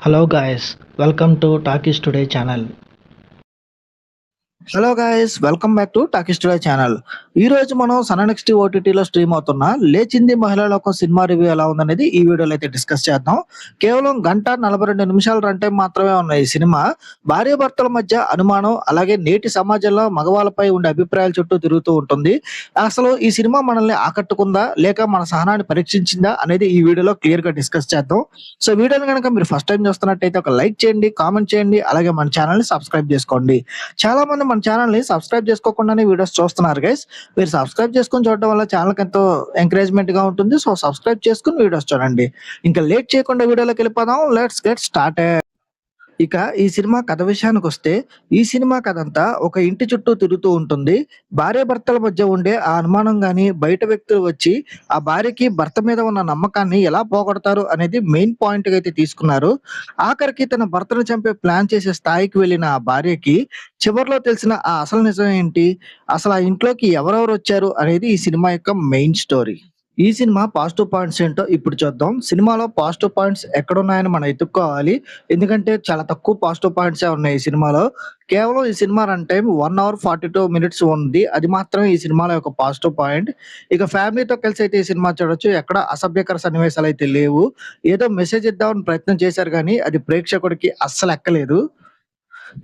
Hello guys, welcome to Talkies Today channel. Hello guys, welcome back to talkies today channel. ఈ రోజు మనం sun next ఓటీటీలో stream అవుతున్న లేచింది మహిళా లోకం సినిమా రివ్యూ ఎలా ఉందనేది ఈ వీడియోలో అయితే డిస్కస్ చేద్దాం. కేవలం 1:42 రన్ టైం మాత్రమే ఉన్న ఈ సినిమా భార్యాభర్తల మధ్య అనుమానం, అలాగే నేటి సమాజంలో మగవాళ్ళపై ఉండే అభిప్రాయాల చుట్టూ తిరుగుతూ ఉంటుంది. అసలు ఈ సినిమా మనల్ని ఆకట్టుకుందా లేక మన సహనాన్ని పరీక్షించిందా అనేది ఈ వీడియోలో క్లియర్ గా డిస్కస్ చేద్దాం. సో వీడియోని కనుక మీరు ఫస్ట్ టైం చూస్తున్నట్టయితే ఒక లైక్ చేయండి, కామెంట్ చేయండి, అలాగే మన ఛానల్ ని సబ్స్క్రైబ్ చేసుకోండి. చాలా మంది మన ఛానల్ ని సబ్స్క్రైబ్ చేసుకోకుండానే వీడియోస్ చూస్తున్నారు గైస్. మీరు సబ్స్క్రైబ్ చేసుకొని చూడడం వల్ల ఛానల్ కి ఎంతో ఎంకరేజ్మెంట్ గా ఉంటుంది. సో సబ్స్క్రైబ్ చేసుకుని వీడియోస్ చూడండి. ఇంకా లేట్ చేయకుండా వీడియోలోకి వెళ్ళిపోదాం. Let's get started. ఇక ఈ సినిమా కథ విషయానికి వస్తే, ఈ సినిమా కథ అంతా ఒక ఇంటి చుట్టూ తిరుగుతూ ఉంటుంది. భార్యాభర్తల మధ్య ఉండే ఆ అనుమానం గాని, బయట వ్యక్తులు వచ్చి ఆ భార్యకి భర్త మీద ఉన్న నమ్మకాన్ని ఎలా పోగొడతారు అనేది మెయిన్ పాయింట్ గా అయితే తీసుకున్నారు. ఆఖరికి తన భర్తను చంపే ప్లాన్ చేసే స్థాయికి వెళ్ళిన ఆ భార్యకి చివర్లో తెలిసిన ఆ అసలు నిజం ఏంటి, అసలు ఆ ఇంట్లోకి ఎవరెవరు వచ్చారు అనేది ఈ సినిమా యొక్క మెయిన్ స్టోరీ. ఈ సినిమా పాజిటివ్ పాయింట్స్ ఏంటో ఇప్పుడు చూద్దాం. సినిమాలో పాజిటివ్ పాయింట్స్ ఎక్కడున్నాయని మనం ఎతుక్కోవాలి. ఎందుకంటే చాలా తక్కువ పాజిటివ్ పాయింట్సే ఉన్నాయి ఈ సినిమాలో. కేవలం ఈ cinema run time 1 hour 42 minutes ఉంది. అది మాత్రమే ఈ సినిమాలో ఒక పాజిటివ్ పాయింట్. ఇక ఫ్యామిలీతో కలిసి అయితే ఈ సినిమా చూడొచ్చు. ఎక్కడ అసభ్యకర సన్నివేశాలు అయితే లేవు. ఏదో మెసేజ్ ఇద్దామని ప్రయత్నం చేశారు కానీ అది ప్రేక్షకుడికి అస్సలు ఎక్కలేదు.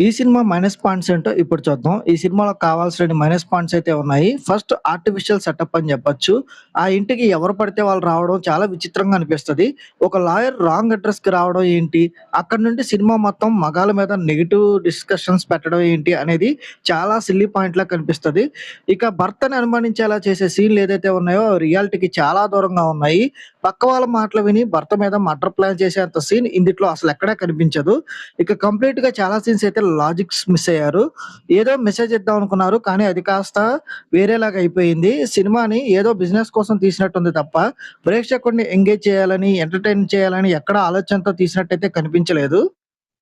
ఈ సినిమా మైనస్ పాయింట్స్ ఏంటో ఇప్పుడు చూద్దాం. ఈ సినిమాలో కావాల్సిన మైనస్ పాయింట్స్ అయితే ఉన్నాయి. ఫస్ట్ ఆర్టిఫిషియల్ సెటప్ అని చెప్పొచ్చు. ఆ ఇంటికి ఎవరు పడితే వాళ్ళు రావడం చాలా విచిత్రంగా అనిపిస్తది. ఒక లాయర్ రాంగ్ అడ్రస్ కి రావడం ఏంటి, అక్కడ నుండి సినిమా మొత్తం మగాళ్ళ మీద నెగెటివ్ డిస్కషన్స్ పెట్టడం ఏంటి అనేది చాలా సిల్లీ పాయింట్ లా కనిపిస్తది. ఇక భర్తని అనుమానించేలా చేసే సీన్లు ఏదైతే ఉన్నాయో రియాలిటీకి చాలా దూరంగా ఉన్నాయి. పక్క వాళ్ళ మాటలు విని భర్త మీద మర్డర్ ప్లాన్ చేసేంత సీన్ ఇందులో అసలు ఎక్కడా కనిపించదు. ఇక కంప్లీట్ గా చాలా సీన్స్ అయితే లాజిక్స్ మిస్ అయ్యారు. ఏదో మెసేజ్ ఇద్దాం అనుకున్నారు కానీ అది కాస్త వేరేలాగా అయిపోయింది. సినిమాని ఏదో బిజినెస్ కోసం తీసినట్టుంది తప్ప ప్రేక్షకుడిని ఎంగేజ్ చేయాలని, ఎంటర్టైన్ చేయాలని ఎక్కడ ఆలోచనతో తీసినట్టయితే కనిపించలేదు.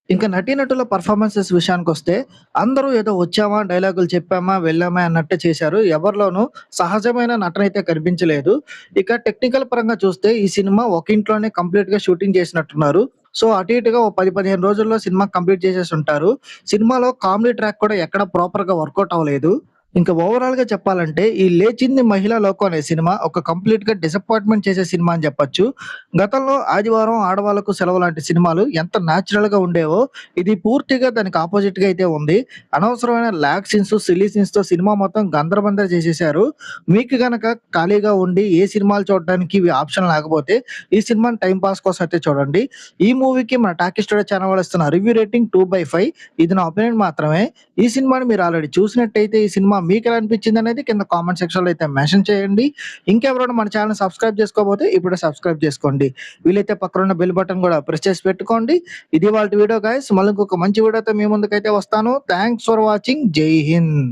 ఇంకా నటీనటుల పర్ఫార్మెన్సెస్ విషయానికొస్తే, అందరూ ఏదో వచ్చామా, డైలాగులు చెప్పామా, వెళ్ళామా అన్నట్టే చేశారు. ఎవరిలోనూ సహజమైన నటనైతే కనిపించలేదు. ఇక టెక్నికల్ పరంగా చూస్తే ఈ సినిమా ఒక ఇంట్లోనే కంప్లీట్‌గా షూటింగ్ చేసినట్టున్నారు. సో అటు ఇటుగా ఓ 10, 15 రోజుల్లో సినిమా కంప్లీట్ చేసేసుంటారు. సినిమాలో కామెడీ ట్రాక్ కూడా ఎక్కడ ప్రాపర్‌గా వర్కౌట్ అవ్వలేదు. ఇంకా ఓవరాల్‌గా చెప్పాలంటే ఈ 'లేచింది మహిళా లోకం' అనే సినిమా ఒక కంప్లీట్‌గా డిసప్పాయింట్‌మెంట్ చేసే సినిమా అని చెప్పొచ్చు. గతంలో 'ఆదివారం', 'ఆడవాళ్ళకు సెలవు' లాంటి సినిమాలు ఎంత నేచురల్‌గా ఉండేవో ఇది పూర్తిగా దానికి అపోజిట్‌గా అయితే ఉంది. అనవసరమైన లాగ్ సీన్స్, సిల్లీ సీన్స్‌తో సినిమా మొత్తం గందరబందర చేసేశారు. మీకు గనక ఖాళీగా ఉండి ఏ సినిమాలు చూడడానికి ఇవి ఆప్షన్ లేకపోతే ఈ సినిమాని టైమ్ పాస్ కోసం అయితే చూడండి. ఈ మూవీకి మన టాకీస్ టుడే ఛానల్ వాళ్ళు ఇస్తున్న రివ్యూ రేటింగ్ 2/5. ఇది నా ఒపీనియన్ మాత్రమే. ఈ సినిమాని మీరు ఆల్రెడీ చూసినట్టయితే ఈ సినిమా మీకెలా అనిపించిందనేది కింద కామెంట్ సెక్షన్‌లో అయితే మెన్షన్ చేయండి. ఇంకెవరైనా మన ఛానెల్‌ని సబ్స్క్రైబ్ చేసుకోకపోతే ఇప్పుడే సబ్స్క్రైబ్ చేసుకోండి. వీలైతే పక్కనున్న బెల్ బటన్ కూడా ప్రెస్ చేసి పెట్టుకోండి. ఇది ఇవాల్టి వీడియో గైస్. మళ్ళీ ఇంకొక మంచి వీడియోతో మీ ముందుకైతే వస్తాను. Thanks for watching. జై హింద్.